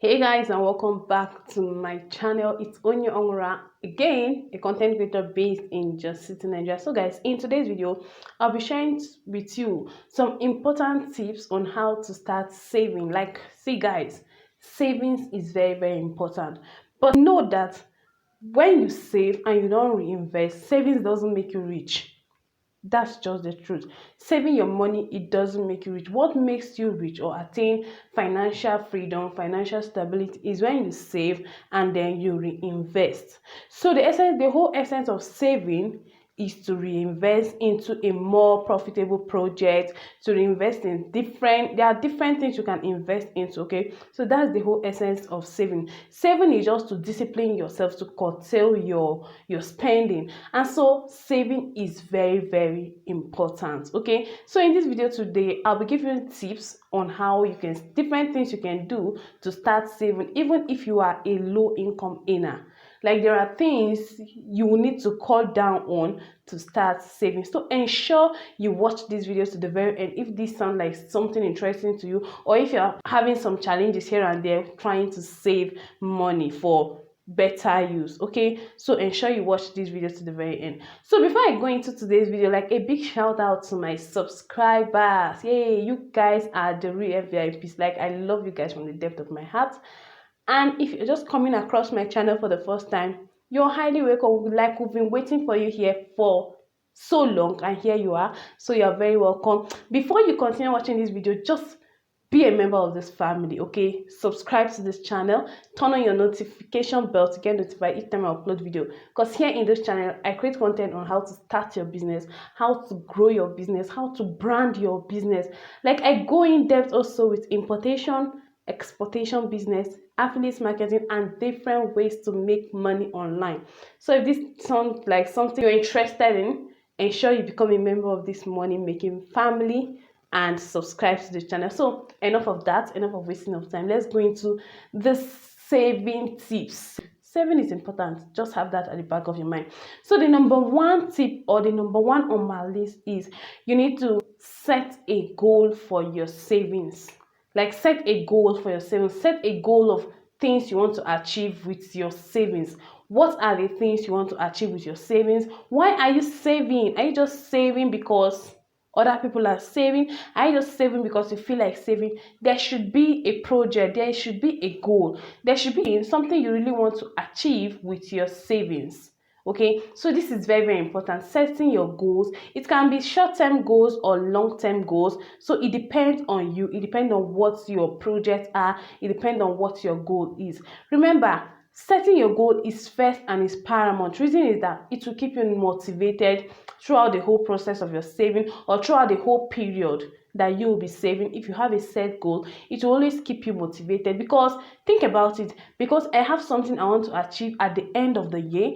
Hey guys, and welcome back to my channel. It's Onye Ongura again, a content creator based in Just City, Nigeria. So guys, in today's video I'll be sharing with you some important tips on how to start saving. Like, see guys, savings is very important, but know that when you save and you don't reinvest, savings doesn't make you rich. That's just the truth. Saving your money, it doesn't make you rich. What makes you rich or attain financial freedom, financial stability is when you save and then you reinvest. So the whole essence of saving is to reinvest into a more profitable project, to reinvest in there are different things you can invest into. Okay, so that's the whole essence of saving. Saving is just to discipline yourself, to curtail your spending, and so saving is very important. Okay, so in this video today I'll be giving you tips on how you can different things you can do to start saving, even if you are a low income earner. Like, there are things you will need to cut down on to start saving. So ensure you watch these videos to the very end if this sounds like something interesting to you, or if you're having some challenges here and there trying to save money for better use. Okay, so ensure you watch these videos to the very end. So before I go into today's video, like, a big shout out to my subscribers. Yay, you guys are the real VIPs. Like, I love you guys from the depth of my heart. And if you're just coming across my channel for the first time, you're highly welcome. Like, we've been waiting for you here for so long, and here you are. So you're very welcome. Before you continue watching this video, just be a member of this family. Okay, subscribe to this channel, turn on your notification bell to get notified each time I upload video, because here in this channel I create content on how to start your business, how to grow your business, how to brand your business. Like, I go in depth also with importation, exportation business, affiliate marketing, and different ways to make money online. So if this sounds like something you're interested in, ensure you become a member of this money making family and subscribe to the channel. So enough of that, enough of wasting of time. Let's go into the saving tips. Saving is important. Just have that at the back of your mind. So the number one tip, or the number one on my list, is you need to set a goal for your savings. Like, set a goal for your savings. Set a goal of things you want to achieve with your savings. What are the things you want to achieve with your savings? Why are you saving? Are you just saving because other people are saving? Are you just saving because you feel like saving? There should be a project, there should be a goal, there should be something you really want to achieve with your savings. Okay, so this is very important. Setting your goals, it can be short-term goals or long-term goals, so it depends on you, it depends on what your projects are, it depends on what your goal is. Remember, setting your goal is first and is paramount. Reason is that it will keep you motivated throughout the whole process of your saving, or throughout the whole period that you will be saving. If you have a set goal, it will always keep you motivated, because think about it, because I have something I want to achieve at the end of the year.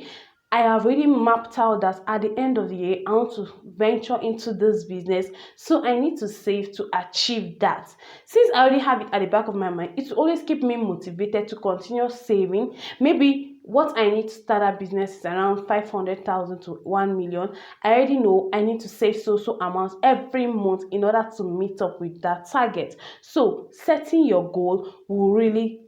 I have already mapped out that at the end of the year I want to venture into this business, so I need to save to achieve that. Since I already have it at the back of my mind, it will always keep me motivated to continue saving. Maybe what I need to start a business is around 500,000 to 1 million. I already know I need to save so amounts every month in order to meet up with that target. So setting your goal will really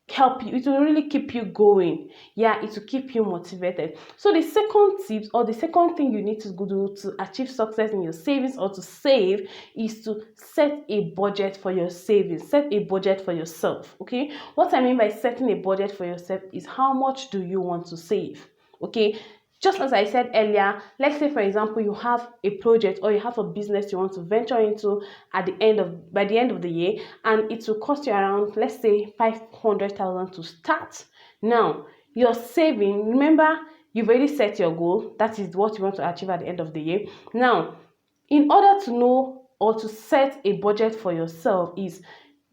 help you, it will really keep you going. Yeah, it will keep you motivated. So the second tip, or the second thing you need to do to achieve success in your savings or to save, is to set a budget for your savings. Set a budget for yourself. Okay, what I mean by setting a budget for yourself is how much do you want to save. Okay, just as I said earlier, let's say for example you have a project or you have a business you want to venture into by the end of the year, and it will cost you around, let's say, 500,000 to start. Now you're saving, remember, you've already set your goal, that is what you want to achieve at the end of the year. Now, in order to know or to set a budget for yourself, is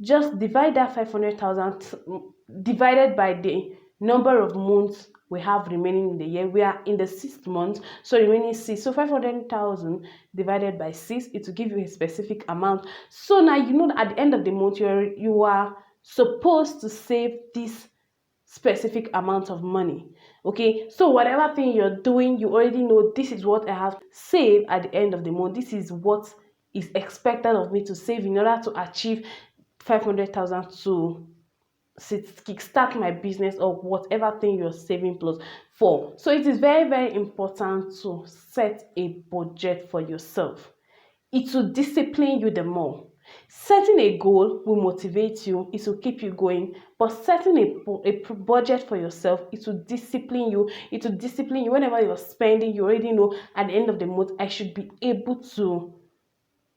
just divide that 500,000 divided by the number of months we have remaining in the year. We are in the 6th month, so remaining 6. So 500,000 divided by 6, it will give you a specific amount. So now you know that at the end of the month you are supposed to save this specific amount of money. Okay, so whatever thing you're doing, you already know this is what I have saved at the end of the month. This is what is expected of me to save in order to achieve 500,000 to kickstart my business or whatever thing you're saving plus for. So it is very, very important to set a budget for yourself. It will discipline you the more. Setting a goal will motivate you, it will keep you going, but setting a budget for yourself, it will discipline you. It will discipline you whenever you're spending. You already know at the end of the month, I should be able to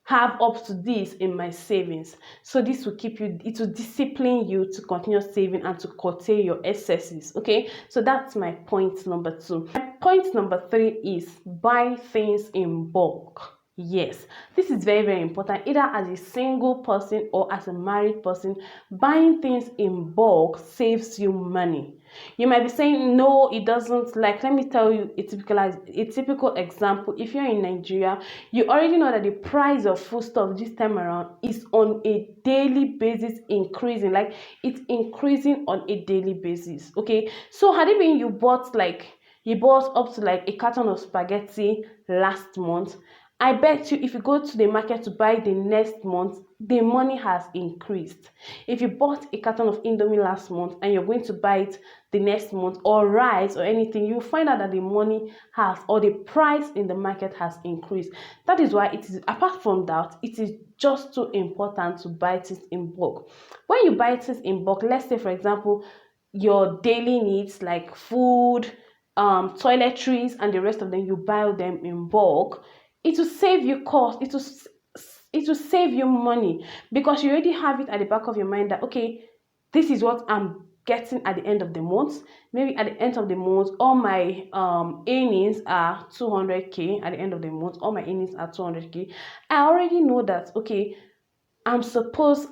have up to this in my savings. So this will keep you, it will discipline you to continue saving and to curtail your excesses. Okay, so that's my point number 2. My point number 3 is buy things in bulk. Yes, this is very, very important. Either as a single person or as a married person, buying things in bulk saves you money. You might be saying, no, it doesn't. Like, let me tell you a typical example. If you're in Nigeria, you already know that the price of foodstuff this time around is on a daily basis increasing. Like, it's increasing on a daily basis. Okay, so had it been you bought up to like a carton of spaghetti last month, I bet you if you go to the market to buy the next month, the money has increased. If you bought a carton of Indomie last month and you're going to buy it the next month, or rice or anything, you'll find out that the money has, or the price in the market has increased. That is why it is, apart from that, it is just too important to buy things in bulk. When you buy things in bulk, let's say for example, your daily needs like food, toiletries and the rest of them, you buy them in bulk, it will save you cost, it will save you money, because you already have it at the back of your mind that, okay, this is what I'm getting at the end of the month. Maybe at the end of the month, all my earnings are 200k. At the end of the month, all my earnings are 200k. I already know that, okay, I'm supposed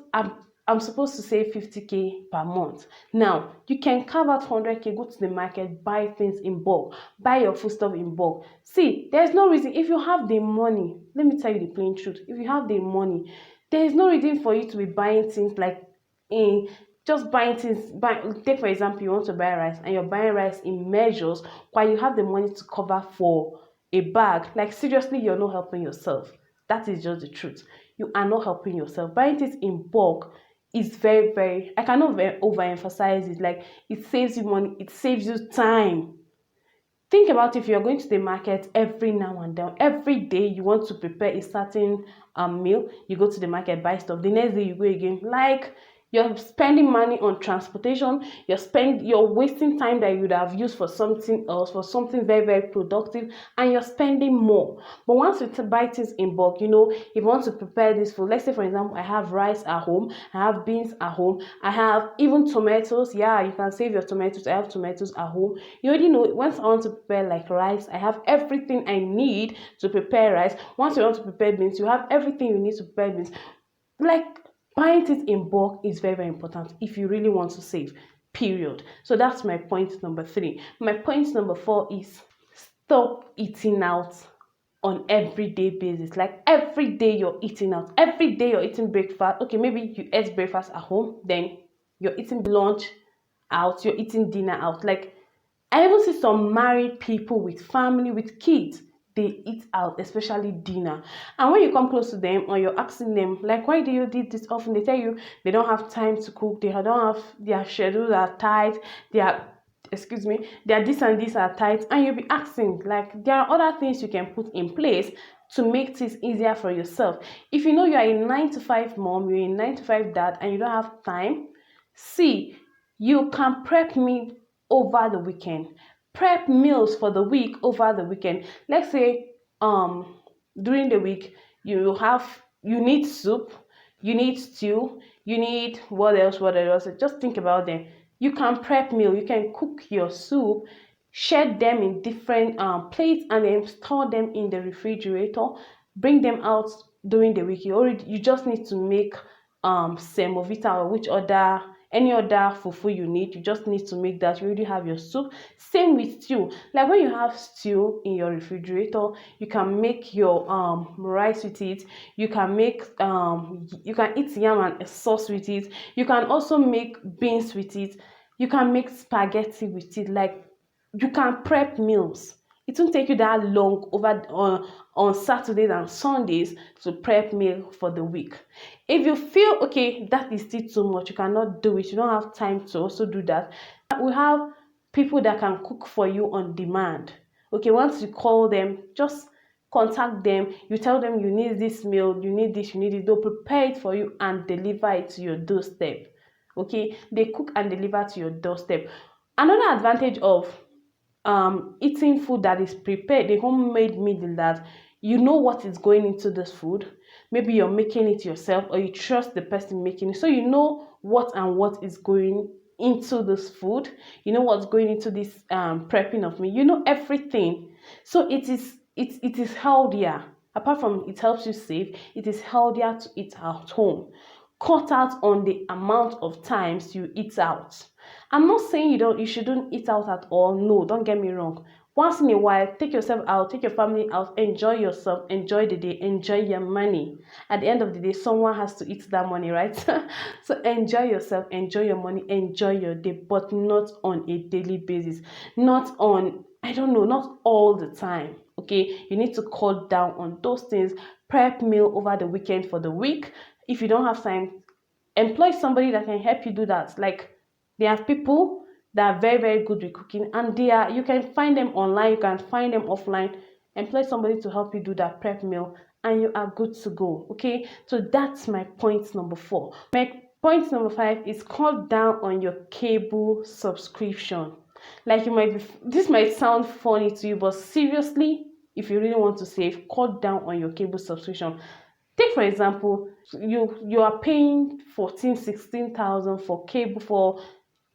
to save 50k per month. Now, you can carve out 100k, go to the market, buy things in bulk, buy your food stuff in bulk. See, there's no reason, if you have the money, let me tell you the plain truth, if you have the money, there is no reason for you to be buying things like just buying things. Take for example, you want to buy rice and you're buying rice in measures while you have the money to cover for a bag. Like, seriously, you're not helping yourself. That is just the truth. You are not helping yourself. Buying things in bulk is very, very, I cannot overemphasize it. Like, it saves you money, it saves you time. Think about if you're going to the market every now and then, every day you want to prepare a certain meal, you go to the market, buy stuff, the next day you go again. Like, you're spending money on transportation, you're wasting time that you would have used for something else, for something very, very productive, and you're spending more. But once you buy things in bulk, you know, if you want to prepare this food, let's say for example, I have rice at home, I have beans at home, I have even tomatoes. Yeah, you can save your tomatoes. I have tomatoes at home. You already know, once I want to prepare like rice, I have everything I need to prepare rice. Once you want to prepare beans, you have everything you need to prepare beans. Like, buying it in bulk is very, very important if you really want to save, period. So that's my point number 3. My point number 4 is stop eating out on everyday basis. Like, every day you're eating out, every day you're eating breakfast. Okay, maybe you ate breakfast at home, then you're eating lunch out, you're eating dinner out. Like, I even see some married people with family, with kids, they eat out, especially dinner. And when you come close to them or you're asking them, like, why do you do this often? They tell you they don't have time to cook, they don't have, their schedules are tight, their this and this are tight. And you'll be asking, like, there are other things you can put in place to make things easier for yourself. If you know you are a 9 to 5 mom, you're a 9 to 5 dad, and you don't have time, see, you can prep me over the weekend. Prep meals for the week over the weekend. Let's say during the week you need soup, you need stew, you need what else. Just think about them. You can prep meal, you can cook your soup, share them in different plates, and then store them in the refrigerator. Bring them out during the week. You just need to make semovita or any other fufu you need. You just need to make that. You already have your soup. Same with stew. Like, when you have stew in your refrigerator, you can make your rice with it. You can make you can eat yam and a sauce with it. You can also make beans with it. You can make spaghetti with it. Like, you can prep meals. It won't take you that long over on Saturdays and Sundays to prep meal for the week. If you feel okay, that is still too much, you cannot do it, you don't have time to also do that, we have people that can cook for you on demand. Okay, once you call them, just contact them, you tell them you need this meal, you need this, you need it, they'll prepare it for you and deliver it to your doorstep. Okay, they cook and deliver to your doorstep. Another advantage of eating food that is prepared, the homemade meal, is that you know what is going into this food. Maybe you're making it yourself or you trust the person making it, so you know what is going into this food, you know what's going into this prepping of me, you know everything. So it is healthier. Apart from it helps you save, it is healthier to eat at home. Cut out on the amount of times you eat out. I'm not saying you shouldn't eat out at all. No, don't get me wrong. Once in a while, take yourself out, take your family out, enjoy yourself, enjoy the day, enjoy your money. At the end of the day, someone has to eat that money, right? So enjoy yourself, enjoy your money, enjoy your day, but not on a daily basis. Not on, I don't know, not all the time. Okay, you need to cut down on those things. Prep meal over the weekend for the week. If you don't have time, employ somebody that can help you do that. Like, they have people that are very, very good with cooking, and you can find them online, you can find them offline. Employ somebody to help you do that prep meal and you are good to go. Okay, so that's my point number 4. My point number 5 is cut down on your cable subscription. Like, this might sound funny to you, but seriously, if you really want to save, cut down on your cable subscription. Take for example, you are paying 14,000-16,000 for cable. For,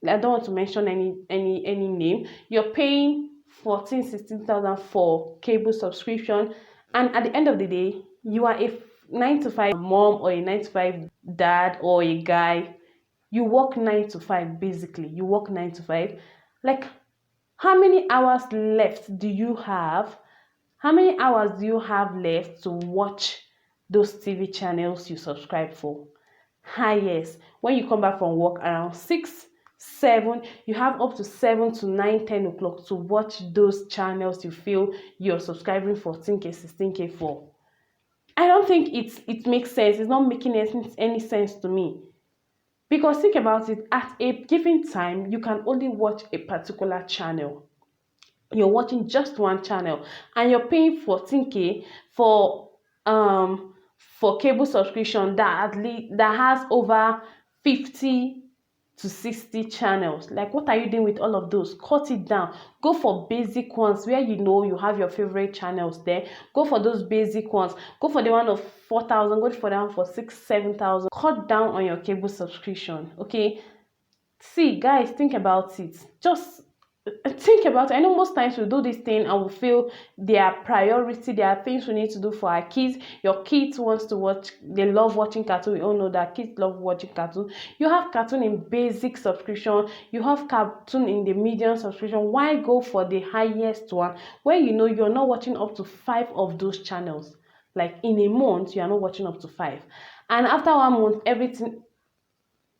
I don't want to mention any name. You're paying 14,000-16,000 for cable subscription, and at the end of the day, you are a 9 to 5 mom or a 9 to 5 dad or a guy. You work 9 to 5, basically. You work 9 to 5. Like, how many hours left do you have? How many hours do you have left to watch those TV channels you subscribe for? Highest, when you come back from work around 6, 7, you have up to 7 to 9, 10 o'clock to watch those channels you feel you're subscribing 14K, 16K for. I don't think it makes sense. It's not making any sense to me. Because think about it, at a given time, you can only watch a particular channel. You're watching just one channel and you're paying 14K for cable subscription that has over 50 to 60 channels. Like, what are you doing with all of those? Cut it down. Go for basic ones where you know you have your favorite channels there. Go for those basic ones. Go for the one of 4,000. Go for the one for 6,000-7,000. Cut down on your cable subscription. Okay, see guys, think about it. Just think about it. I know most times we do this thing and we feel they are priority, there are things we need to do for our kids. Your kids wants to watch, they love watching cartoon. We all know that kids love watching cartoon. You have cartoon in basic subscription, you have cartoon in the medium subscription. Why go for the highest one where you know you're not watching up to 5 of those channels? Like, in a month you are not watching up to 5, and after 1 month everything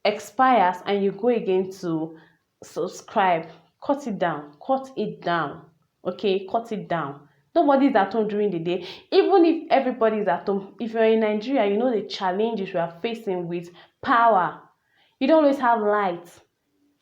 expires and you go again to subscribe. Cut it down, okay, cut it down. Nobody's at home during the day. Even if everybody is at home, if you're in Nigeria, you know the challenges we are facing with power. You don't always have light.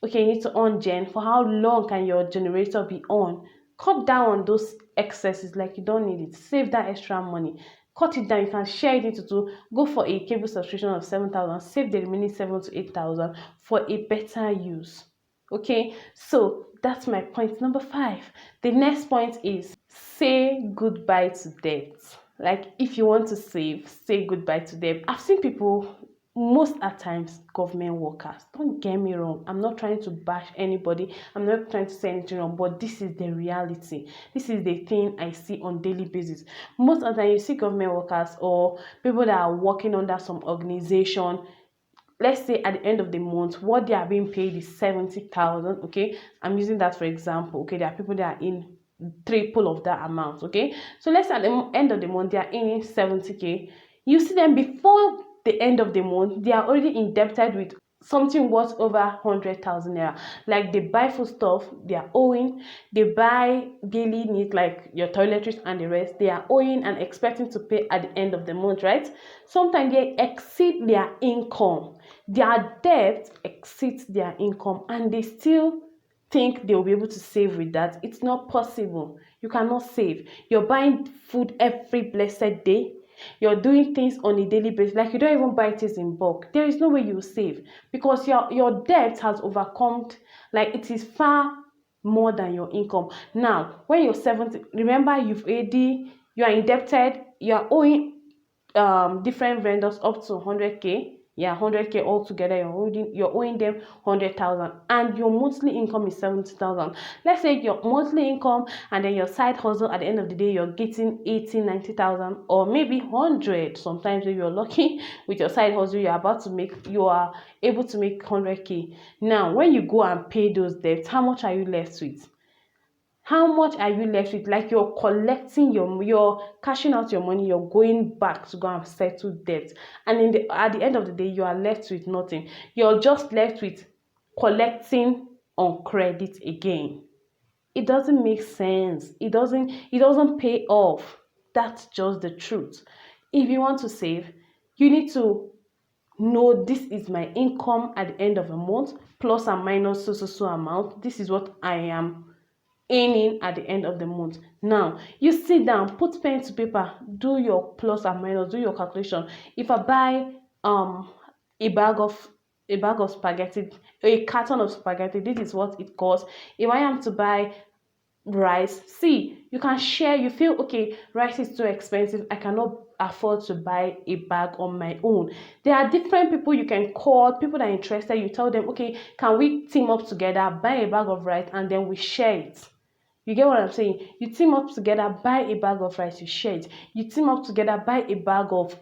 Okay, you need to on gen. For how long can your generator be on? Cut down on those excesses. Like, you don't need it. Save that extra money. Cut it down. You can share it into 2. Go for a cable subscription of 7,000. Save the remaining 7,000 to 8,000 for a better use. Okay, so that's my point number 5. The next point is say goodbye to debt. Like, if you want to save, say goodbye to debt. I've seen people, most at times government workers, don't get me wrong, I'm not trying to bash anybody, I'm not trying to say anything wrong, but this is the reality. This is the thing I see on daily basis. Most of the time you see government workers or people that are working under some organization. Let's say at the end of the month, what they are being paid is 70,000. Okay, I'm using that for example. Okay, there are people that are in triple of that amount. Okay, so let's say at the end of the month they are earning 70K. You see them before the end of the month, they are already indebted with something worth over 100,000 naira. Like they buy food stuff, they are owing. They buy daily needs like your toiletries and the rest. They are owing and expecting to pay at the end of the month, right? Sometimes they exceed their income. Their debt exceeds their income, and they still think they will be able to save with that. It's not possible. You cannot save. You're buying food every blessed day. You're doing things on a daily basis, like you don't even buy things in bulk. There is no way you save because your debt has overcome, like it is far more than your income. Now when you're 70, remember you are indebted, you are owing different vendors up to 100k. Yeah, 100k altogether. You're owing them 100,000 and your monthly income is 70,000. Let's say your monthly income and then your side hustle, at the end of the day you're getting 80, 90,000 or maybe 100. Sometimes if you're lucky with your side hustle, you are able to make 100k. Now when you go and pay those debts, how much are you left with? How much are you left with? Like you're collecting you're cashing out your money, you're going back to go and settle debt, and at the end of the day you are left with nothing. You're just left with collecting on credit again. It doesn't make sense. It doesn't pay off. That's just the truth. If you want to save, you need to know this is my income at the end of the month, plus and minus so amount. This is what I am earning at the end of the month. Now you sit down, put pen to paper, do your plus and minus, do your calculation. If I buy a bag of spaghetti, a carton of spaghetti, this is what it costs. If I am to buy rice, see, you can share. You feel okay, rice is too expensive, I cannot afford to buy a bag on my own. There are different people you can call, people that are interested. You tell them, okay, can we team up together, buy a bag of rice, and then we share it. You get what I'm saying? You team up together, buy a bag of rice, you share it. You team up together, buy a bag of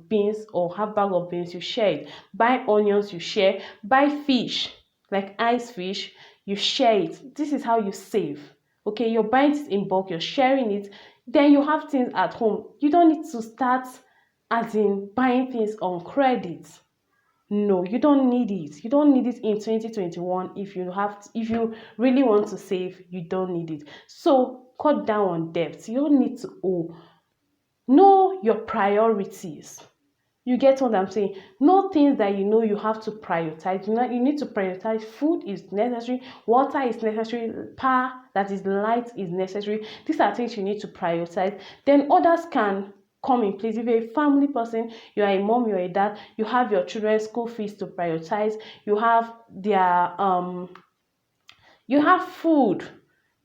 beans or half bag of beans, you share it. Buy onions, you share. Buy fish, like ice fish, you share it. This is how you save. Okay, you're buying it in bulk, you're sharing it. Then you have things at home. You don't need to start as in buying things on credit. No, you don't need it. You don't need it in 2021. If you really want to save, you don't need it. So cut down on debts. You don't need to owe. Know your priorities. You get what I'm saying? Know things that you know you have to prioritize. You need to prioritize. Food is necessary, water is necessary, power that is light is necessary. These are things you need to prioritize. Then others can come in place. If you're a family person, you are a mom, you're a dad, you have your children's school fees to prioritize, you have their you have food,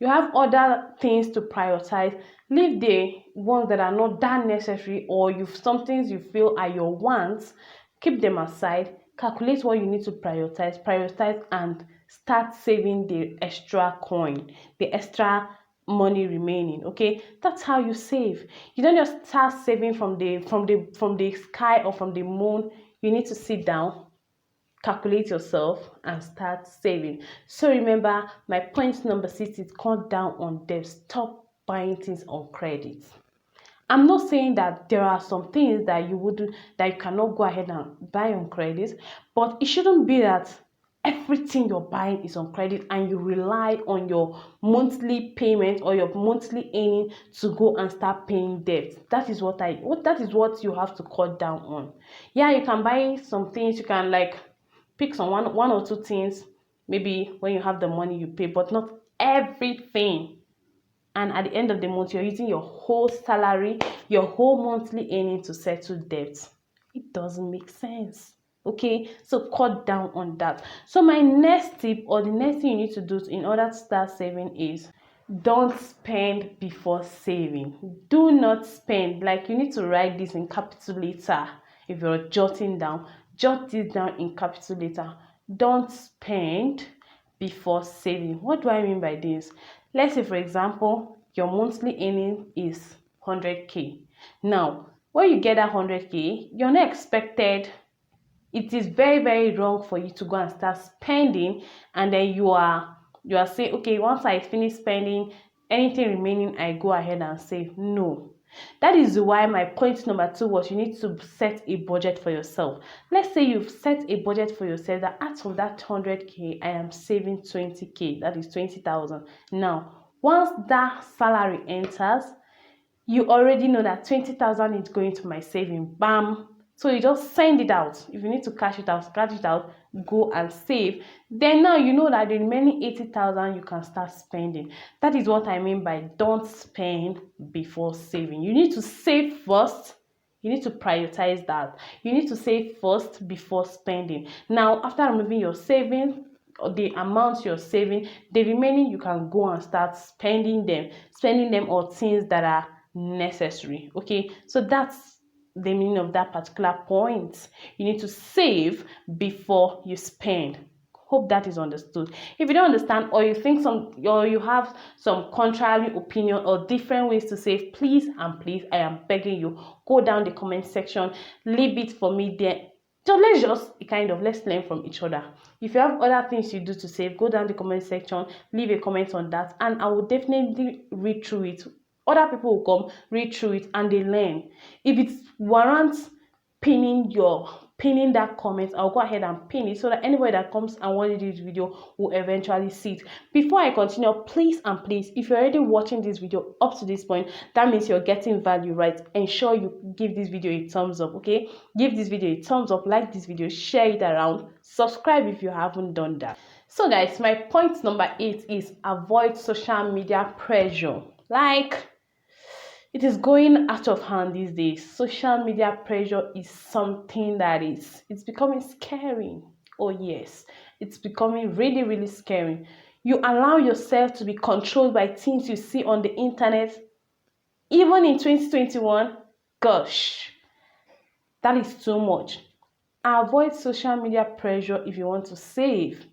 you have other things to prioritize. Leave the ones that are not that necessary, or you've some things you feel are your wants, keep them aside. Calculate what you need to prioritize, and start saving the extra coin, the extra money remaining. Okay, that's how you save. You don't just start saving from the sky or from the moon. You need to sit down, calculate yourself, and start saving. So remember, my point number 6 is cut down on debt. Stop buying things on credit. I'm not saying that there are some things that you cannot go ahead and buy on credit, but it shouldn't be that everything you're buying is on credit and you rely on your monthly payment or your monthly earning to go and start paying debt. That is what you have to cut down on. Yeah, you can buy some things, you can like pick some one or two things, maybe when you have the money you pay, but not everything. And at the end of the month, you're using your whole salary, your whole monthly earning to settle debt. It doesn't make sense. Okay, so cut down on that. So my next tip, or the next thing you need to do in order to start saving, is don't spend before saving. Do not spend. Like, you need to write this in capital letter. If you're jotting down, jot this down in capital letter. Don't spend before saving. What do I mean by this? Let's say, for example, your monthly earning is 100k. Now when you get that 100k, you're not expected, it is very, very wrong for you to go and start spending, and then you are saying, okay, once I finish spending, anything remaining I go ahead and save. No, That is why my point number 2 was you need to set a budget for yourself. Let's say you've set a budget for yourself that out of that 100k, I am saving 20k, that is 20,000. Now, once that salary enters, you already know that 20,000 is going to my saving. Bam. So you just send it out. If you need to cash it out, scratch it out, go and save. Then now you know that the remaining 80,000 you can start spending. That is what I mean by don't spend before saving. You need to save first. You need to prioritize that. You need to save first before spending. Now, after removing your savings, or the amount you're saving, the remaining you can go and start spending them on things that are necessary. Okay, so that's the meaning of that particular point. You need to save before you spend. Hope that is understood. If you don't understand, or you think or you have some contrary opinion or different ways to save, please and please, I am begging you, go down the comment section, leave it for me there. So let's learn from each other. If you have other things you do to save, go down the comment section, leave a comment on that, and I will definitely read through it. Other people will come, read through it, and they learn. If it warrants pinning that comment, I'll go ahead and pin it so that anybody that comes and watches this video will eventually see it. Before I continue, please and please, if you're already watching this video up to this point, that means you're getting value, right? Ensure you give this video a thumbs up. Okay, give this video a thumbs up, like this video, share it around, subscribe if you haven't done that. So guys, my point number 8 is avoid social media pressure. Like, it is going out of hand these days. Social media pressure is something that it's becoming scary. Oh yes, it's becoming really, really scary. You allow yourself to be controlled by things you see on the internet, even in 2021. Gosh, that is too much. Avoid social media pressure if you want to save.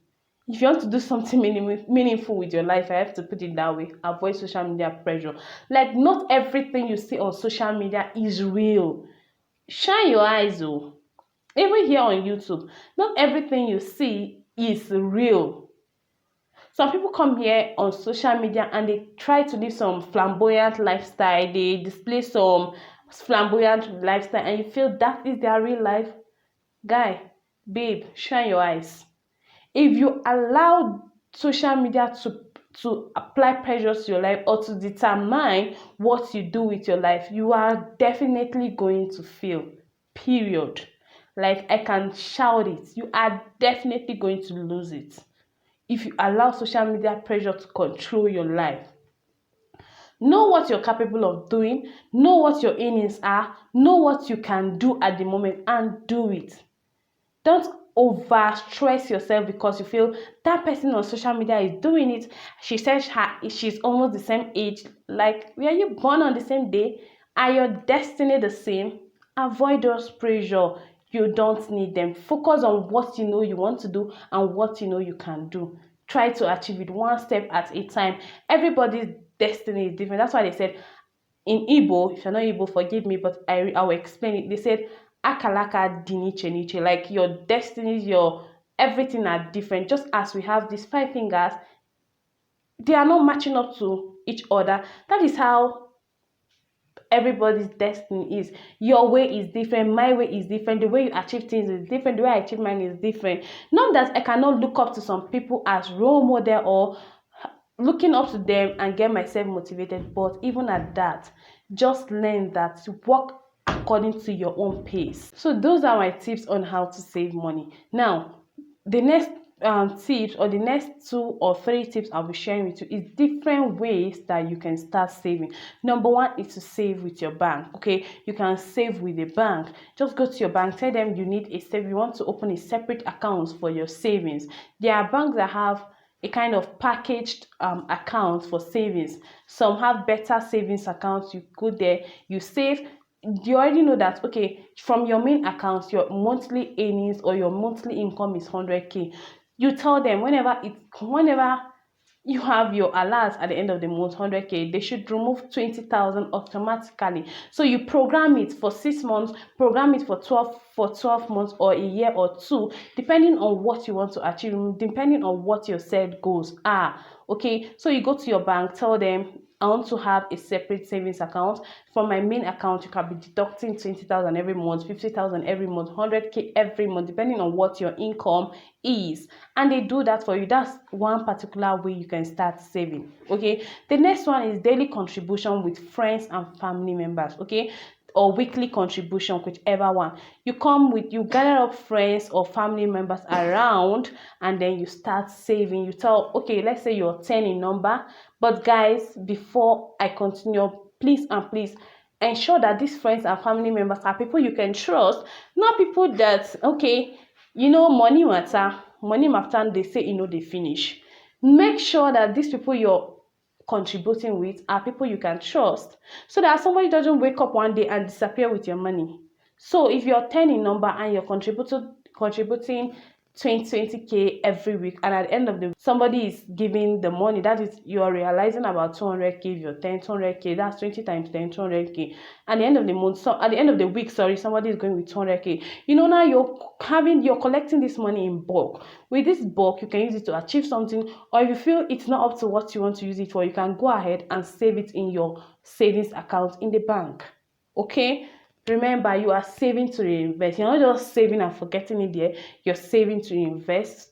If you want to do something meaningful with your life, I have to put it that way. Avoid social media pressure. Like, not everything you see on social media is real. Shine your eyes, though. Even here on YouTube, not everything you see is real. Some people come here on social media and they try to live some flamboyant lifestyle. They display some flamboyant lifestyle, and you feel that is their real life. Guy, babe, shine your eyes. If you allow social media to apply pressure to your life or to determine what you do with your life, you are definitely going to fail. Period. Like, I can shout it. You are definitely going to lose it if you allow social media pressure to control your life. Know what you're capable of doing. Know what your earnings are. Know what you can do at the moment and do it. Don't over stress yourself because you feel that person on social media is doing it. She says she's almost the same age. Like, were you born on the same day? Are your destiny the same? Avoid those pressure. You don't need them. Focus on what you know you want to do and what you know you can do. Try to achieve it one step at a time. Everybody's destiny is different. That's why they said in Igbo, if you're not Igbo, forgive me, but I will explain it. They said akalaka diniche, like your destinies, your everything are different. Just as we have these 5 fingers, they are not matching up to each other. That is how everybody's destiny is. Your way is different, my way is different, the way you achieve things is different, the way I achieve mine is different. Not that I cannot look up to some people as role model or looking up to them and get myself motivated, but even at that, just learn that to work according to your own pace. So those are my tips on how to save money. Now, the next tips, or the next 2 or 3 tips I'll be sharing with you, is different ways that you can start saving. Number 1 is to save with your bank. Okay, you can save with a bank. Just go to your bank, tell them you need you want to open a separate account for your savings. There are banks that have a kind of packaged account for savings. Some have better savings accounts. You go there, you save. You already know that, okay, from your main account, your monthly earnings or your monthly income is 100k. You tell them whenever you have your alerts at the end of the month, 100k, they should remove 20,000 automatically. So you program it for 6 months, program it for 12 months, or a year or 2, depending on what you want to achieve, depending on what your set goals are. Okay, so you go to your bank, tell them I want to have a separate savings account. For my main account, you can be deducting 20,000 every month, 50,000 every month, 100K every month, depending on what your income is. And they do that for you. That's one particular way you can start saving. Okay. The next one is daily contribution with friends and family members. Okay, or weekly contribution, whichever one. You gather up friends or family members around, and then you start saving. You tell, okay, let's say you're 10 in number, but guys, before I continue, please and please ensure that these friends and family members are people you can trust, not people that, okay, money matter, they say they finish. Make sure that these people you're contributing with are people you can trust, so that somebody doesn't wake up one day and disappear with your money. So if you're 10 in number and you're contributing 20k every week, and at the end of the somebody is giving the money, that is, you're realizing about 200k. If you're 10, 200k, that's 20 times 10, 200k. At the end of the month, so at the end of the week, sorry, somebody is going with 200k. Now you're collecting this money in bulk. With this bulk, you can use it to achieve something, or if you feel it's not up to what you want to use it for, you can go ahead and save it in your savings account in the bank. Okay, remember, you are saving to reinvest. You're not just saving and forgetting it there. You're saving to invest.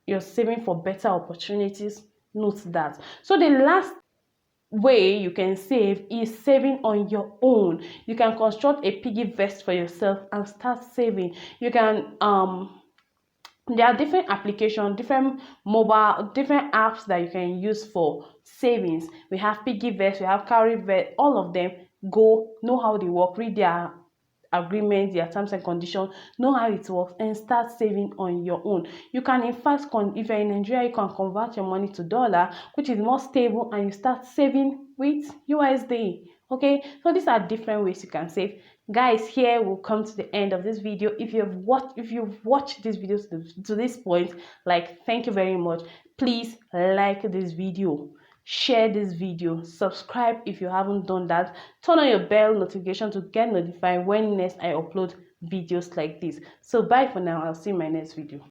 You're saving for better opportunities. Note that. So the last way you can save is saving on your own. You can construct a piggy vest for yourself and start saving. You can there are different applications, different apps that you can use for savings. We have piggy vest, we have carry vest. All of them, go know how they work, read their agreements, their terms and conditions, know how it works, and start saving on your own. You can, in fact, if you're in Nigeria, you can convert your money to dollar, which is more stable, and you start saving with USD. Okay, so these are different ways you can save. Guys, here we'll come to the end of this video. If you've watched this video to this point, like, thank you very much. Please like this video, share this video, subscribe if you haven't done that, turn on your bell notification to get notified when next I upload videos like this. So bye for now. I'll see you in my next video.